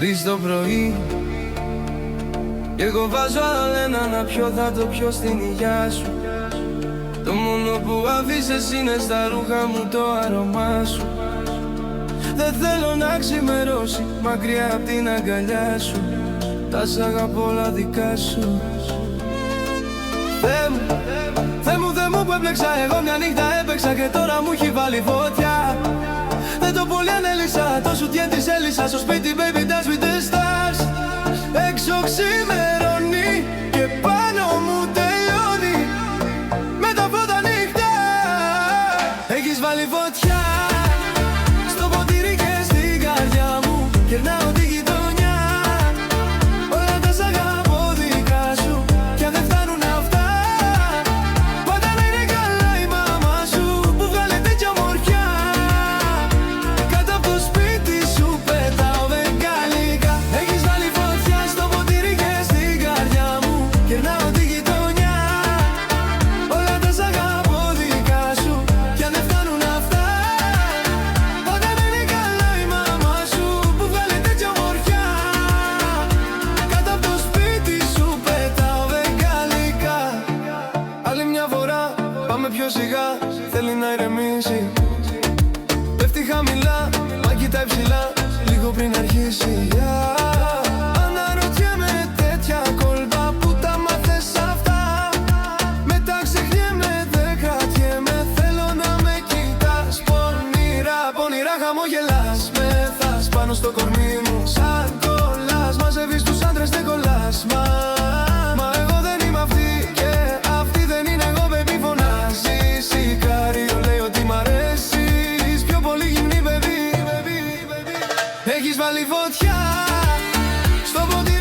3 το πρωί κι εγώ βάζω άλλο ένα να πιω, θα το πιω στην υγειά σου. Το μόνο που αφήσες είναι στα ρούχα μου το άρωμά σου. Δεν θέλω να ξημερώσει μακριά απ' την αγκαλιά σου. Τα σ' αγαπώ όλα δικά σου. Θεέ μου που έπλεξα, εγώ μια νύχτα έπαιξα και τώρα μου έχει βάλει φωτιά. Δεν το πολύ ανέλησα, το σουτιέν της έλυσα. Στο σπίτι baby dance with the stars. Έξω ξημερώνει και πάνω μου τελειώνει με τα φώτα ανοιχτά. Έχεις βάλει φωτιά στο ποτήρι και στην καρδιά μου. Κερνάω τη γειτονιά, όλα τα σ' αγαπώ δικά σου. Κι αν δεν φτάνουν αυτά, πάντα να είναι καλά η μάμα σου που βγάλε τέτοια ομορφιά. Κάτω από το σπίτι σου πετάω βεγγαλικά. Έχεις βάλει φωτιά στο ποτήρι και στην καρδιά μου. Κερνάω τη γειτονιά, όλα τα σ' αγαπώ δικά σου. Κι αν δεν φτάνουν αυτά, πάντα να είναι καλά η μάμα σου που βγάλε τέτοια ομορφιά. Κάτω από το σπίτι σου πετάω βεγγαλικά. Άλλη μια φορά πάμε πιο σιγά, θέλει να ηρεμήσει. Πέφτει χαμηλά, μα κοιτάει ψηλά, λίγο πριν αρχίσει. Αναρωτιέμαι τέτοια κόλπα που τα μάθες αυτά. Μετά ξεχνιέμαι, δεν κρατιέμαι. Θέλω να με κοιτάς πονηρά, πονηρά χαμογελάς. Μεθάς πάνω στο κορμί μου σαν κολλάς. Μαζεύεις τους άντρες, δεν κολλάς. Μα εγώ δεν είμαι αυτή και αυτή δεν είναι εγώ, baby, φωνάζει. Σικάριο λέει ότι μ' αρέσεις πιο πολύ γυμνή, baby. Έχεις βάλει φωτιά στο ποτήρι